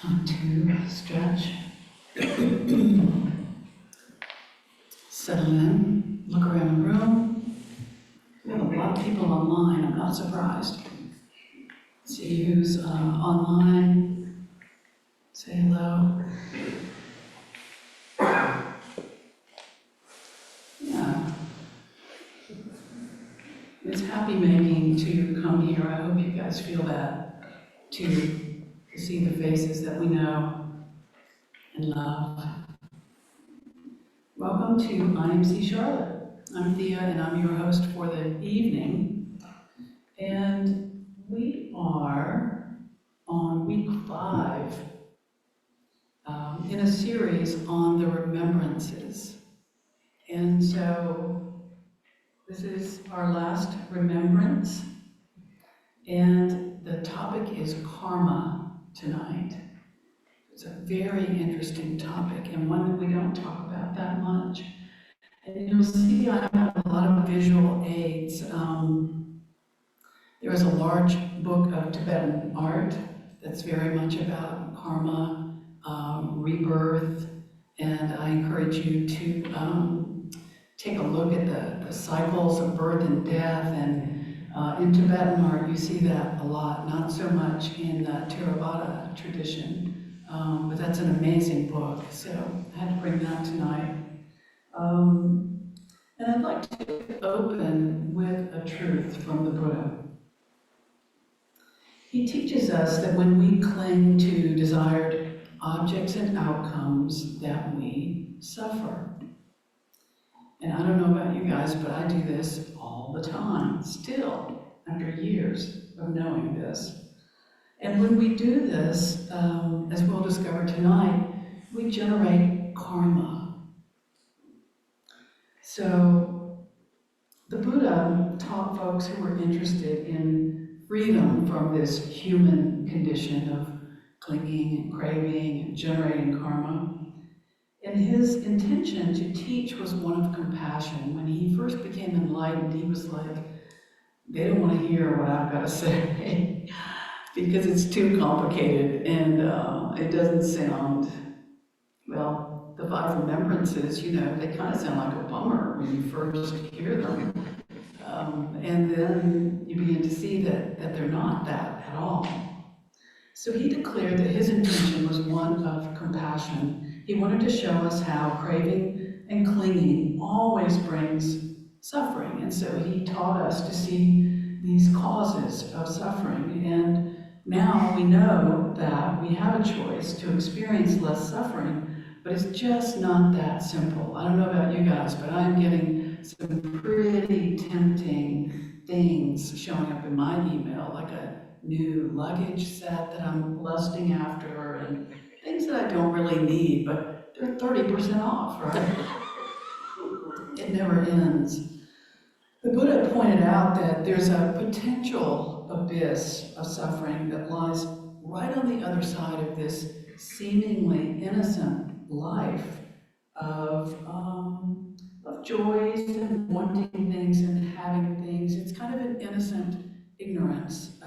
Time to stretch. Settle in, look around the room. We have a lot of people online, I'm not surprised. See who's online. Say hello. Yeah. It's happy making to come here. I hope you guys feel that, to see the faces that we know and love. Welcome to IMC Charlotte. I'm Thia and I'm your host for the evening. And we are on week 5 in a series on the Remembrances. And so this is our last remembrance, and the topic is karma tonight. It's a very interesting topic and one that we don't talk about that much. And you'll see I have a lot of visual aids. There is a large book of Tibetan art that's very much about karma, rebirth, and I encourage you to take a look at the cycles of birth and death. And in Tibetan art, you see that a lot, not so much in the Theravada tradition, but that's an amazing book, so I had to bring that tonight. And I'd like to open with a truth from the Buddha. He teaches us that when we cling to desired objects and outcomes, that we suffer. And I don't know about you guys, but I do this all the time, still, after years of knowing this. And when we do this, as we'll discover tonight, we generate karma. So the Buddha taught folks who were interested in freedom from this human condition of clinging and craving and generating karma. And his intention to teach was one of compassion. When he first became enlightened, he was like, they don't want to hear what I've got to say because it's too complicated and it doesn't sound, well, the 5 remembrances, they kind of sound like a bummer when you first hear them. And then you begin to see that they're not that at all. So he declared that his intention was one of compassion. He wanted to show us how craving and clinging always brings suffering. And so he taught us to see these causes of suffering. And now we know that we have a choice to experience less suffering, but it's just not that simple. I don't know about you guys, but I'm getting some pretty tempting things showing up in my email, like a new luggage set that I'm lusting after, and things that I don't really need, but they're 30% off, right? It never ends. The Buddha pointed out that there's a potential abyss of suffering that lies right on the other side of this seemingly innocent life of joys and wanting things and having things. It's kind of an innocent ignorance,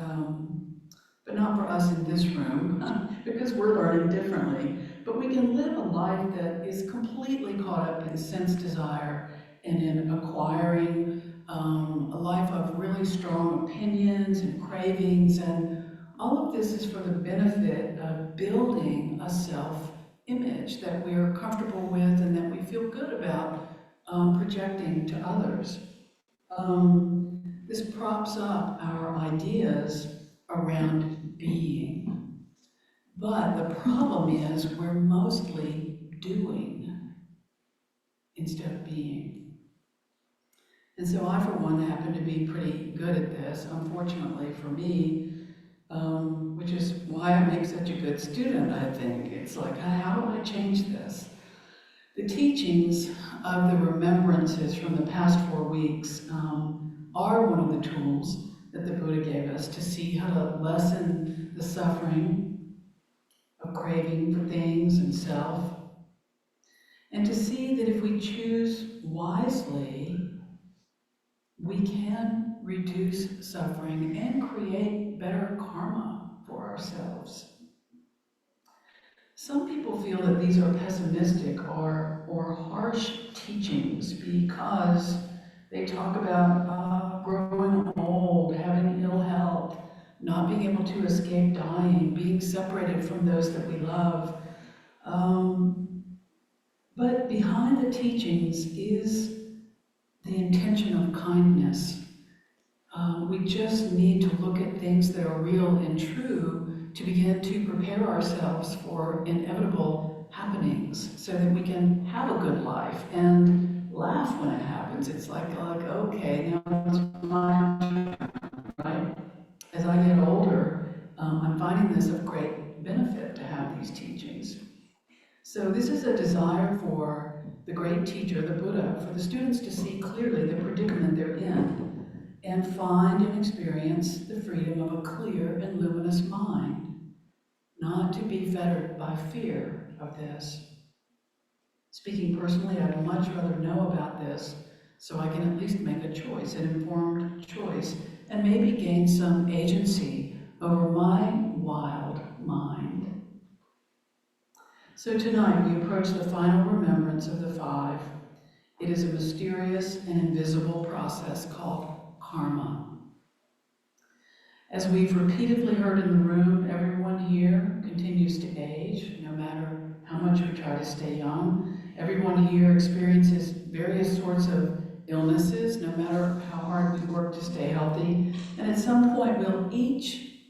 but not for us in this room, because we're learning differently. But we can live a life that is completely caught up in sense desire and in acquiring a life of really strong opinions and cravings, and all of this is for the benefit of building a self-image that we're comfortable with and that we feel good about projecting to others. This props up our ideas around being. But the problem is we're mostly doing instead of being. And so I, for one, happen to be pretty good at this, unfortunately for me, which is why I make such a good student, I think. It's like, how do I change this? The teachings of the remembrances from the past 4 weeks are one of the tools that the Buddha gave us to see how to lessen the suffering of craving for things and self, and to see that if we choose wisely, we can reduce suffering and create better karma for ourselves. Some people feel that these are pessimistic or harsh teachings because they talk about growing old, having ill health, not being able to escape dying, being separated from those that we love. But behind the teachings is the intention of kindness. We just need to look at things that are real and true to begin to prepare ourselves for inevitable happenings so that we can have a good life and laugh when it happens. It's like okay, now it's my turn, right? As I get older, I'm finding this of great benefit to have these teachings. So this is a desire for the great teacher, the Buddha, for the students to see clearly the predicament they're in and find and experience the freedom of a clear and luminous mind, not to be fettered by fear of this. Speaking personally, I'd much rather know about this so I can at least make a choice, an informed choice, and maybe gain some agency over my wild mind. So tonight we approach the final remembrance of the five. It is a mysterious and invisible process called karma. As we've repeatedly heard in the room, everyone here continues to age, no matter how much we try to stay young. Everyone here experiences various sorts of illnesses, no matter how hard we work to stay healthy. And at some point,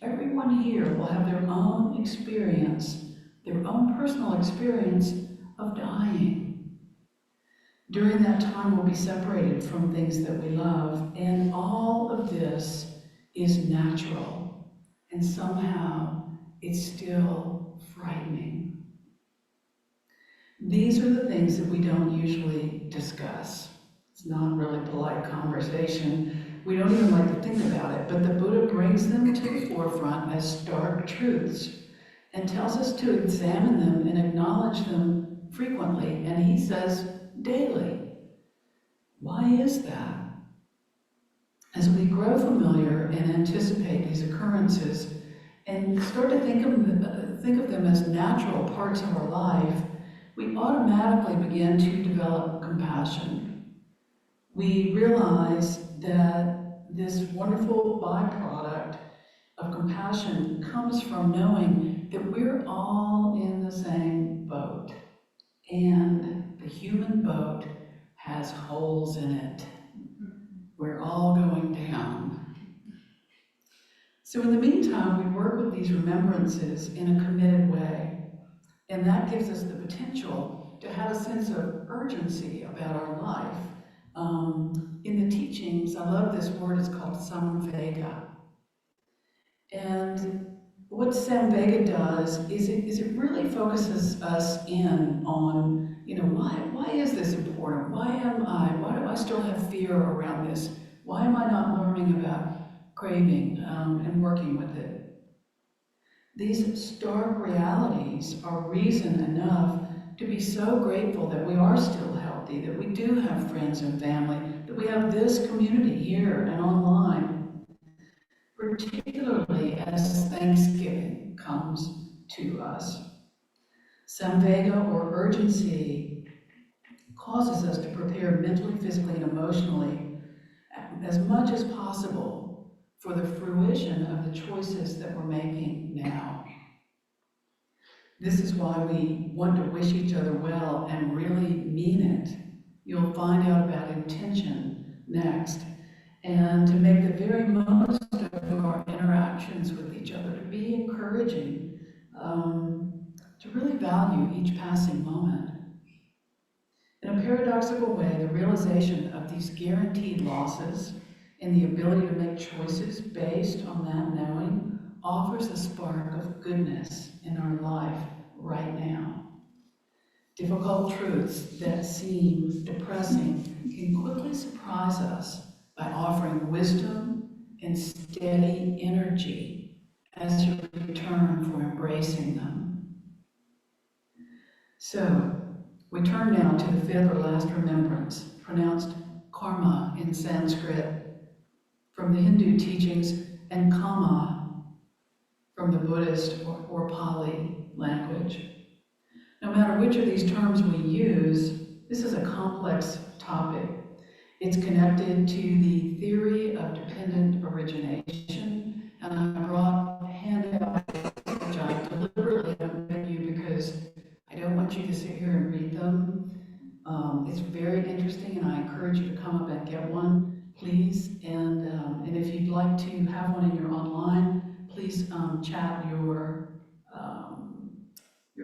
everyone here will have their own experience, their own personal experience of dying. During that time, we'll be separated from things that we love, and all of this is natural, and somehow it's still frightening. These are the things that we don't usually discuss. It's not really polite conversation. We don't even like to think about it, but the Buddha brings them to the forefront as stark truths and tells us to examine them and acknowledge them frequently, and he says daily. Why is that? As we grow familiar and anticipate these occurrences and start to think of them as natural parts of our life, we automatically begin to develop compassion. We realize that this wonderful byproduct of compassion comes from knowing that we're all in the same boat, and the human boat has holes in it. We're all going down. So in the meantime, we work with these remembrances in a committed way, and that gives us the potential to have a sense of urgency about our life. In the teachings, I love this word, it's called samvega. And what samvega does is it really focuses us in on, why is this important? Why do I still have fear around this? Why am I not learning about craving and working with it? These stark realities are reason enough to be so grateful that we are still healthy, that we do have friends and family, that we have this community here and online, particularly as Thanksgiving comes to us. Samvega, or urgency, causes us to prepare mentally, physically, and emotionally as much as possible for the fruition of the choices that we're making now. This is why we want to wish each other well and really mean it. You'll find out about intention next. And to make the very most of our interactions with each other, to be encouraging, to really value each passing moment. In a paradoxical way, the realization of these guaranteed losses and the ability to make choices based on that knowing offers a spark of goodness in our life right now. Difficult truths that seem depressing can quickly surprise us by offering wisdom and steady energy as a return for embracing them. So, we turn now to the fifth or last remembrance, pronounced karma in Sanskrit, from the Hindu teachings, and kama from the Buddhist or Pali language. No matter which of these terms we use, this is a complex topic. It's connected to the theory of dependent origination, and I brought handouts which I deliberately haven't given you because I don't want you to sit here and read them. It's very interesting, and I encourage you to come up and get one, please. And if you'd like to have one in your online, please chat your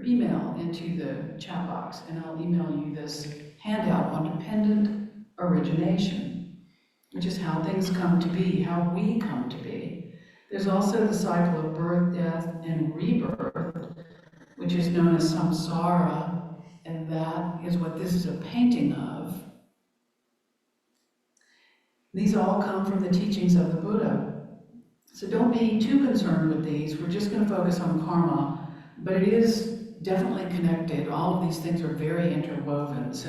email into the chat box, and I'll email you this handout on dependent origination, which is how things come to be, how we come to be. There's also the cycle of birth, death, and rebirth, which is known as samsara, and that is what this is a painting of. These all come from the teachings of the Buddha. So don't be too concerned with these. We're just going to focus on karma, but it is definitely connected. All of these things are very interwoven. So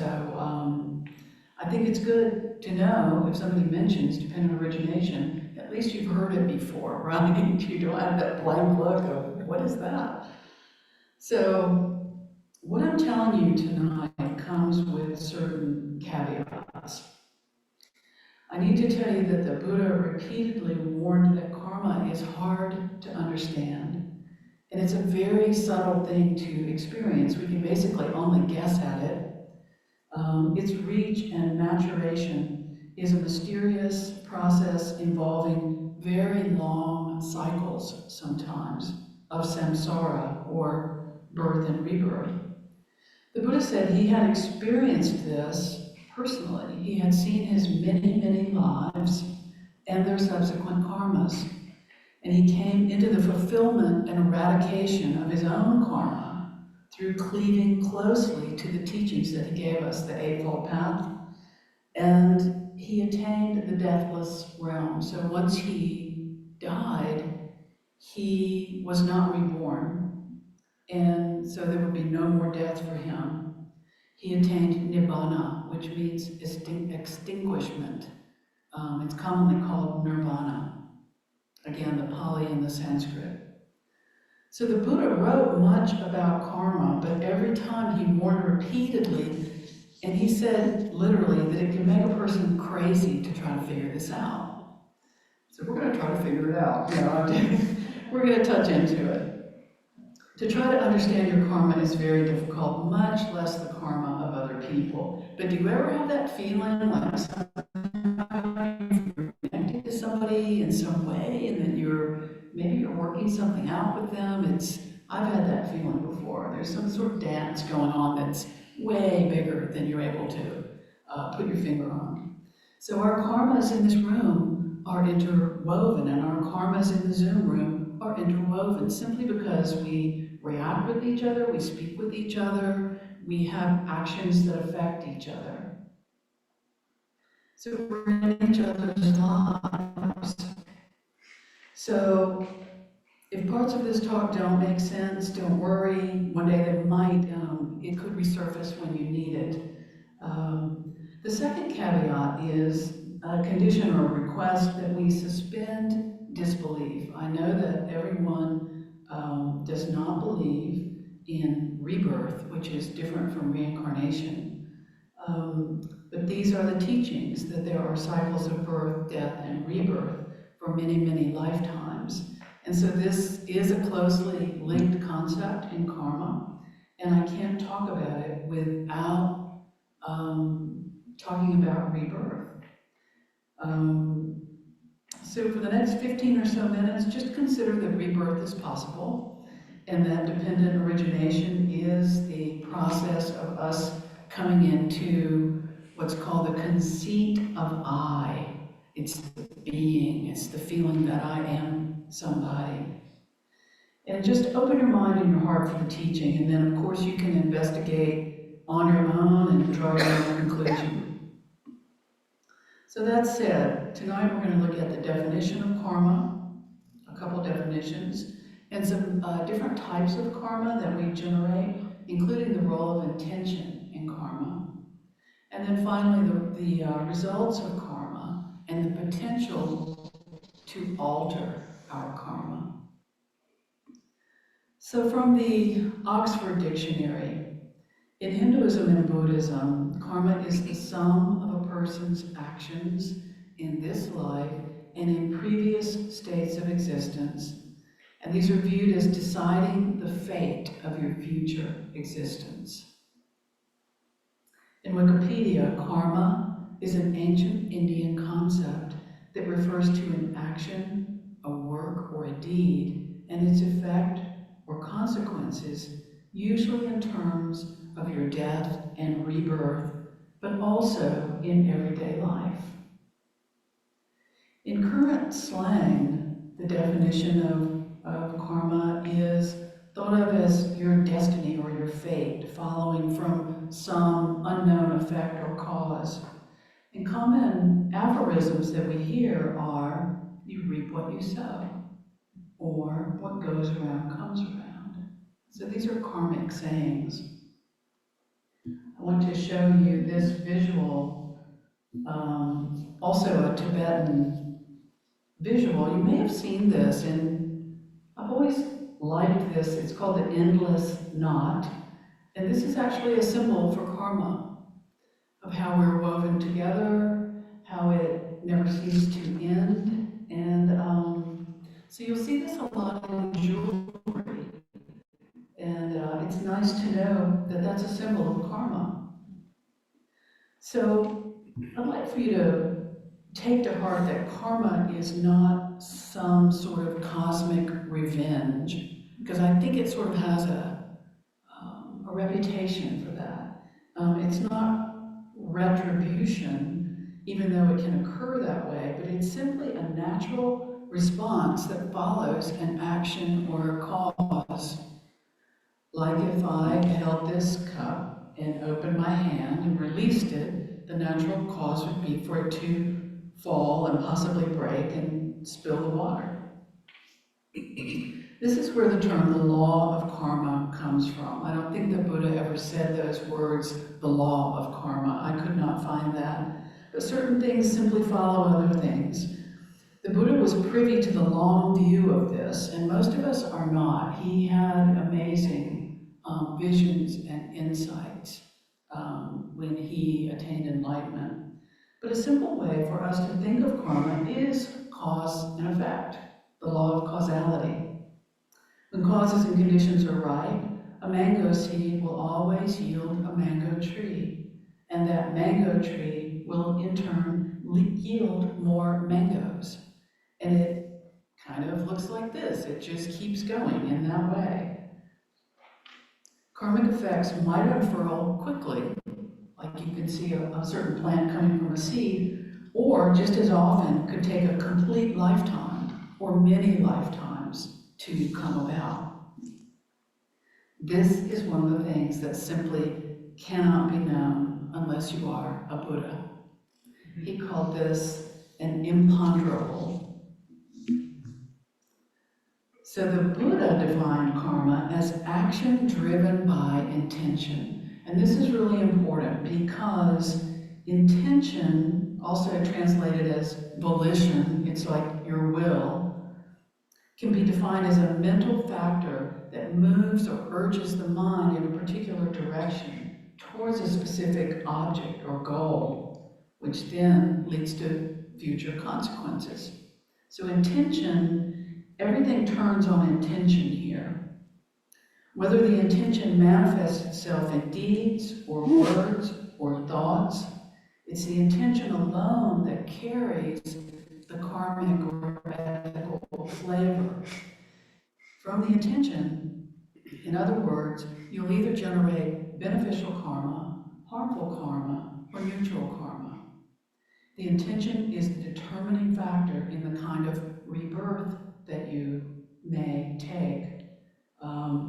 I think it's good to know if somebody mentions dependent origination, at least you've heard it before, right? You don't have that blank look of, what is that? So what I'm telling you tonight comes with certain caveats. I need to tell you that the Buddha repeatedly warned that karma is hard to understand, and it's a very subtle thing to experience. We can basically only guess at it. Its reach and maturation is a mysterious process involving very long cycles, sometimes, of samsara, or birth and rebirth. The Buddha said he had experienced this personally. He had seen his many, many lives and their subsequent karmas. And he came into the fulfillment and eradication of his own karma through cleaving closely to the teachings that he gave us, the Eightfold Path. And he attained the deathless realm. So once he died, he was not reborn. And so there would be no more death for him. He attained nibbana, which means extinguishment. It's commonly called nirvana. Again, the Pali and the Sanskrit. So the Buddha wrote much about karma, but every time he warned repeatedly, and he said literally that it can make a person crazy to try to figure this out. So we're going to try to figure it out. We're going to touch into it. To try to understand your karma is very difficult, much less the karma of other people. But do you ever have that feeling like you're connected to somebody in some way, and that maybe you're working something out with them? I've had that feeling before. There's some sort of dance going on that's way bigger than you're able to put your finger on. So our karmas in this room are interwoven, and our karmas in the Zoom room are interwoven simply because we react with each other, we speak with each other, we have actions that affect each other. So we're in each other's lives. So if parts of this talk don't make sense, don't worry. One day they might. It could resurface when you need it. The second caveat is a condition or a request that we suspend disbelief. I know that everyone does not believe in rebirth, which is different from reincarnation. But these are the teachings, that there are cycles of birth, death, and rebirth for many, many lifetimes. And so this is a closely linked concept in karma, and I can't talk about it without talking about rebirth. So for the next 15 or so minutes, just consider that rebirth is possible, and that dependent origination is the process of us coming into what's called the conceit of I. It's the being, it's the feeling that I am somebody. And just open your mind and your heart for the teaching, and then of course you can investigate on your own and draw your own conclusion. So that said, tonight we're going to look at the definition of karma, a couple definitions, and some different types of karma that we generate, including the role of intention in karma. And then finally, the results of karma and the potential to alter our karma. So from the Oxford Dictionary, In Hinduism and Buddhism, karma is the sum of a person's actions in this life and in previous states of existence, and these are viewed as deciding the fate of your future existence. In Wikipedia, karma is an ancient Indian concept that refers to an action, a work, or a deed, and its effect or consequences, usually in terms of your death and rebirth, but also in everyday life. In current slang, the definition of karma is thought of as your destiny or your fate, following from some unknown effect or cause. And common aphorisms that we hear are, you reap what you sow, or what goes around comes around. So these are karmic sayings. I want to show you this visual, also a Tibetan visual. You may have seen this, and I've always liked this. It's called the endless knot. And this is actually a symbol for karma, of how we're woven together, how it never seems to end. And so you'll see this a lot in jewelry. And it's nice to know that that's a symbol of karma. So I'd like for you to take to heart that karma is not some sort of cosmic revenge, because I think it sort of has a reputation for that. It's not retribution, even though it can occur that way, but it's simply a natural response that follows an action or a cause. Like if I held this cup and opened my hand and released it, the natural cause would be for it to fall and possibly break and spill the water. This is where the term the law of karma comes from. I don't think the Buddha ever said those words, the law of karma. I could not find that. But certain things simply follow other things. The Buddha was privy to the long view of this, and most of us are not. He had amazing visions and insights when he attained enlightenment. But a simple way for us to think of karma is cause and effect, the law of causality. When causes and conditions are right, a mango seed will always yield a mango tree, and that mango tree will in turn yield more mangoes. And it kind of looks like this. It just keeps going in that way. Karmic effects might unfurl quickly, like you can see a certain plant coming from a seed, or just as often could take a complete lifetime or many lifetimes to come about. This is one of the things that simply cannot be known unless you are a Buddha. He called this an imponderable. So the Buddha defined karma as action driven by intention. And this is really important because intention, also translated as volition, it's like your will, can be defined as a mental factor that moves or urges the mind in a particular direction towards a specific object or goal, which then leads to future consequences. So intention, everything turns on intention here. Whether the intention manifests itself in deeds or words or thoughts, it's the intention alone that carries the karmic or ethical flavor. From the intention, in other words, you'll either generate beneficial karma, harmful karma, or neutral karma. The intention is the determining factor in the kind of rebirth that you may take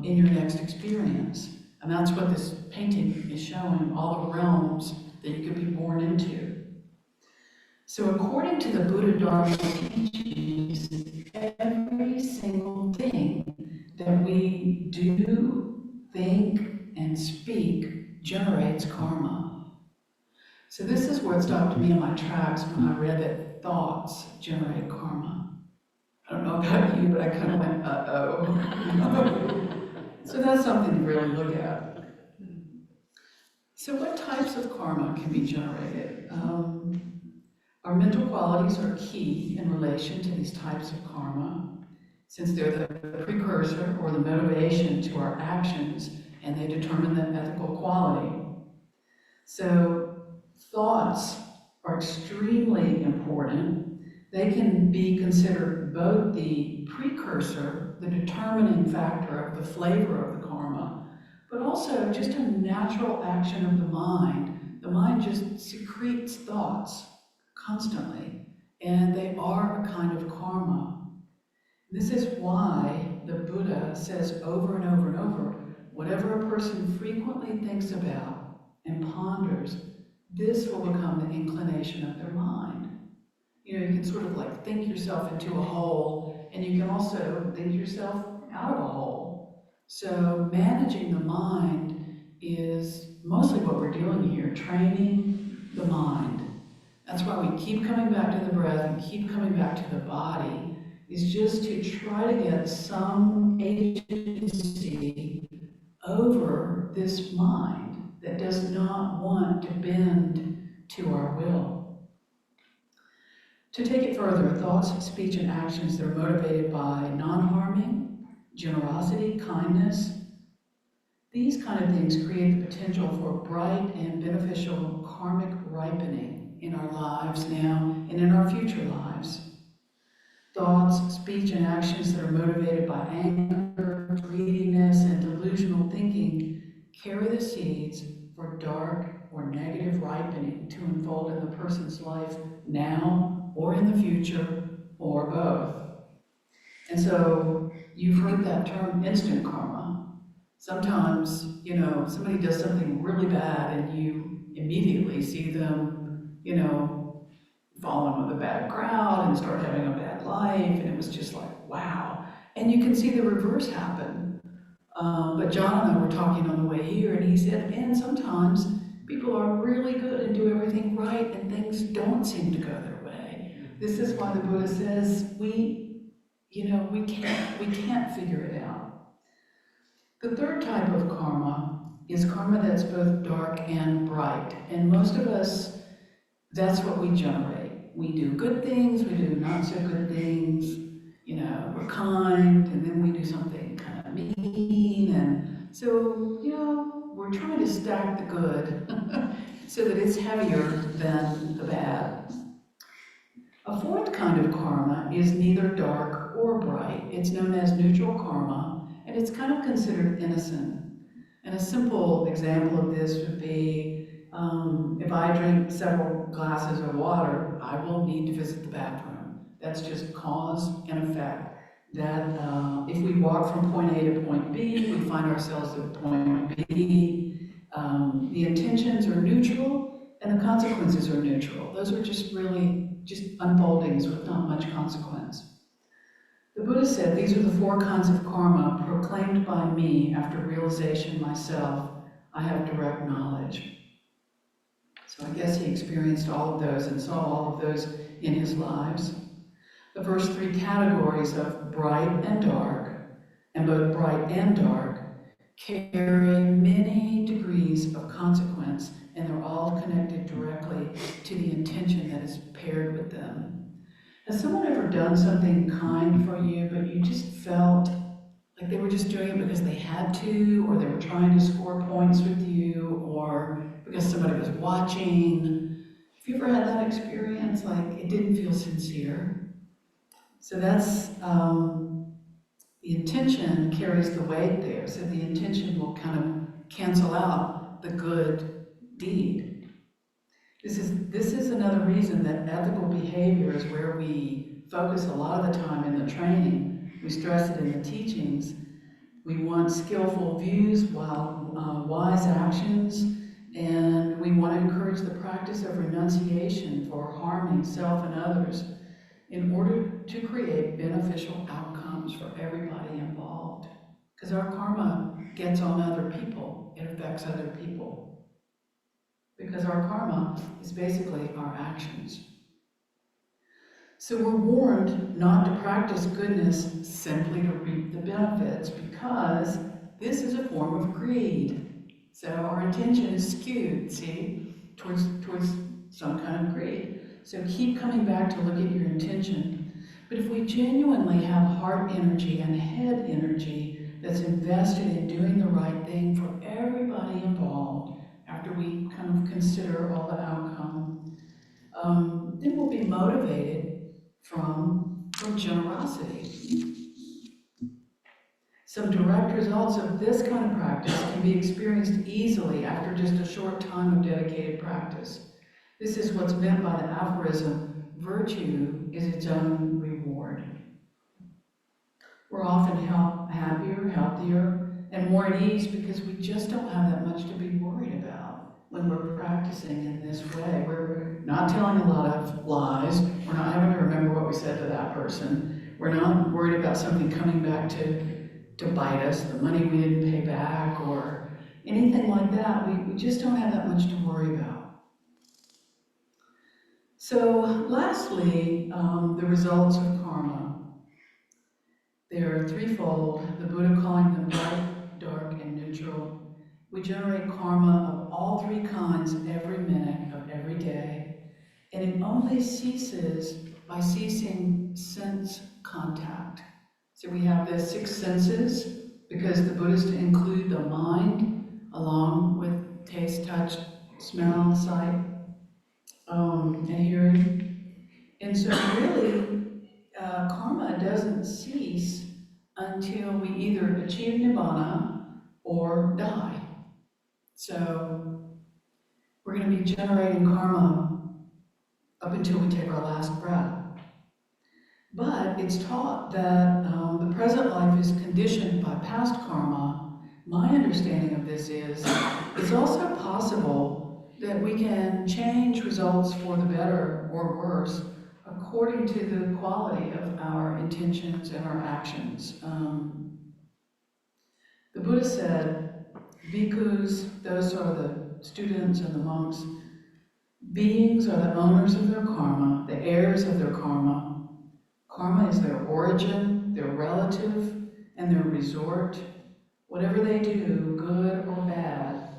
in your next experience. And that's what this painting is showing, all the realms that you could be born into. So according to the Buddha Dharma teachings, every single thing that we do, think, and speak generates karma. So this is what stopped me in my tracks when I read that thoughts generate karma. I don't know about you, but I kind of went, uh-oh. So that's something to really look at. So what types of karma can be generated? Our mental qualities are key in relation to these types of karma, since they're the precursor or the motivation to our actions, and they determine the ethical quality. So thoughts are extremely important. They can be considered both the precursor, the determining factor of the flavor of the karma, but also just a natural action of the mind. The mind just secretes thoughts constantly, and they are a kind of karma. This is why the Buddha says over and over and over, whatever a person frequently thinks about and ponders, this will become the inclination of their mind. You know, you can sort of like think yourself into a hole, and you can also think yourself out of a hole. So managing the mind is mostly what we're doing here, training the mind. That's why we keep coming back to the breath and keep coming back to the body, is just to try to get some agency over this mind that does not want to bend to our will. To take it further, thoughts, speech, and actions that are motivated by non-harming, generosity, kindness, these kind of things create the potential for bright and beneficial karmic ripening in our lives now and in our future lives. Thoughts, speech, and actions that are motivated by anger, greediness, and delusional thinking carry the seeds for dark or negative ripening to unfold in the person's life now or in the future, or both. And so you've heard that term instant karma. Sometimes, you know, somebody does something really bad and you immediately see them, you know, fall in with a bad crowd and start having a bad life, and it was just like, wow. And you can see the reverse happen. But John and I were talking on the way here, and he said, and sometimes people are really good and do everything right, and things don't seem to go their way. This is why the Buddha says we can't figure it out. The third type of karma is karma that's both dark and bright, and most of us, that's what we generate. We do good things, we do not so good things, you know, we're kind, and then we do something kind of mean, and so, you know, we're trying to stack the good so that it's heavier than the bad. A fourth kind of karma is neither dark or bright. It's known as neutral karma, and it's kind of considered innocent. And a simple example of this would be if I drink several glasses of water, I will need to visit the bathroom. That's just cause and effect. That if we walk from point A to point B, we find ourselves at point B. The intentions are neutral and the consequences are neutral. Those are just really just unfoldings with not much consequence. The Buddha said these are the four kinds of karma proclaimed by me after realization myself. I have direct knowledge. So I guess he experienced all of those and saw all of those in his lives. The first three categories of bright and dark, and both bright and dark, carry many degrees of consequence, and they're all connected directly to the intention that is paired with them. Has someone ever done something kind for you, but you just felt like they were just doing it because they had to, or they were trying to score points with you, or because somebody was watching? Have you ever had that experience? Like it didn't feel sincere? So that's, the intention carries the weight there. So the intention will kind of cancel out the good deed. This is another reason that ethical behavior is where we focus a lot of the time in the training. We stress it in the teachings. We want skillful views while wise actions, and we want to encourage the practice of renunciation for harming self and others in order to create beneficial outcomes for everybody involved. Because our karma gets on other people, it affects other people. Because our karma is basically our actions. So we're warned not to practice goodness simply to reap the benefits, because this is a form of greed. So our intention is skewed, see, towards some kind of greed. So keep coming back to look at your intention. But if we genuinely have heart energy and head energy that's invested in doing the right thing for everybody involved, after we kind of consider all the outcome, then we'll be motivated from generosity. Some direct results of this kind of practice can be experienced easily after just a short time of dedicated practice. This is what's meant by the aphorism, virtue is its own reward. We're often happier, healthier, and more at ease because we just don't have that much to be worried about when we're practicing in this way. We're not telling a lot of lies. We're not having to remember what we said to that person. We're not worried about something coming back to bite us, the money we didn't pay back, or anything like that. We just don't have that much to worry about. So lastly, the results of karma. They are threefold, the Buddha calling them light, dark, and neutral. We generate karma of all three kinds every minute of every day, and it only ceases by ceasing sense contact. So we have the six senses, because the Buddhists include the mind along with taste, touch, smell, sight, and hearing. And so really, karma doesn't cease until we either achieve nibbana or die. So we're going to be generating karma up until we take our last breath. But it's taught that the present life is conditioned by past karma. My understanding of this is it's also possible that we can change results for the better or worse according to the quality of our intentions and our actions. The Buddha said, bhikkhus, those are the students and the monks, beings are the owners of their karma, the heirs of their karma. Karma is their origin, their relative, and their resort. Whatever they do, good or bad,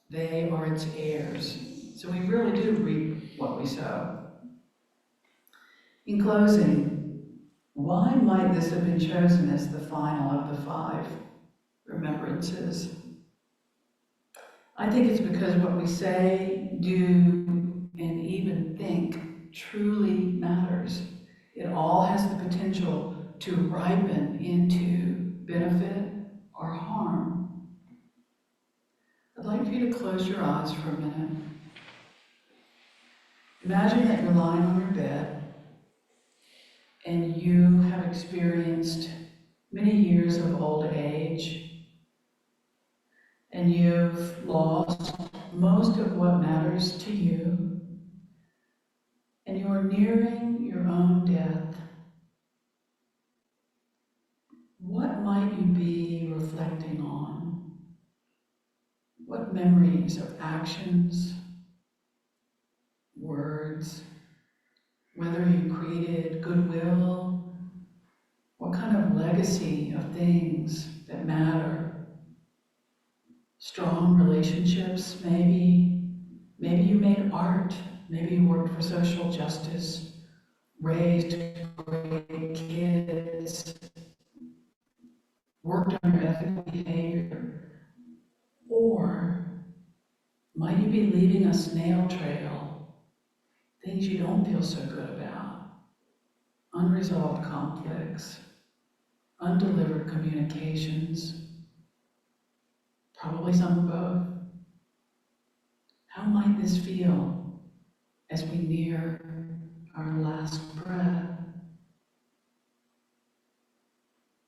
they are its heirs. So we really do reap what we sow. In closing, why might this have been chosen as the final of the 5 remembrances? I think it's because what we say, do, and even think truly matters. It all has the potential to ripen into benefit or harm. I'd like for you to close your eyes for a minute. Imagine that you're lying on your bed and you have experienced many years of old age, and you've lost most of what matters to you, and you are nearing your own death. What might you be reflecting on? What memories of actions, words, whether you created goodwill, what kind of legacy of things that matter? Strong relationships, maybe you made art, maybe you worked for social justice, raised great kids, worked on your ethical behavior, or might you be leaving a snail trail, things you don't feel so good about, unresolved conflicts, undelivered communications, probably some of both. How might this feel as we near our last breath?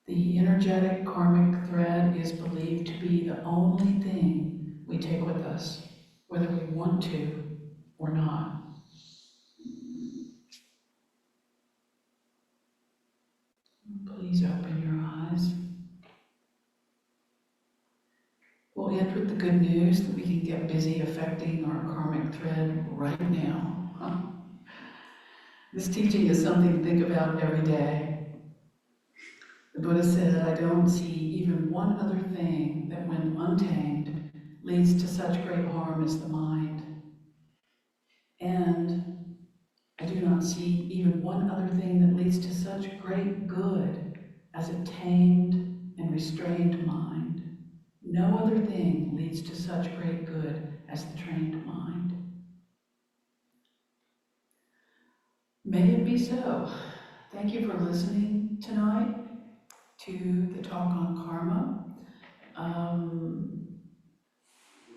The energetic karmic thread is believed to be the only thing we take with us, whether we want to or not. Please open your eyes. We'll end with the good news that we can get busy affecting our karmic thread right now. This teaching is something to think about every day. The Buddha said, I don't see even one other thing that when untamed leads to such great harm as the mind. And I do not see even one other thing that leads to such great good as a tamed and restrained mind. No other thing leads to such great good as the trained mind. May it be so. Thank you for listening tonight to the talk on karma.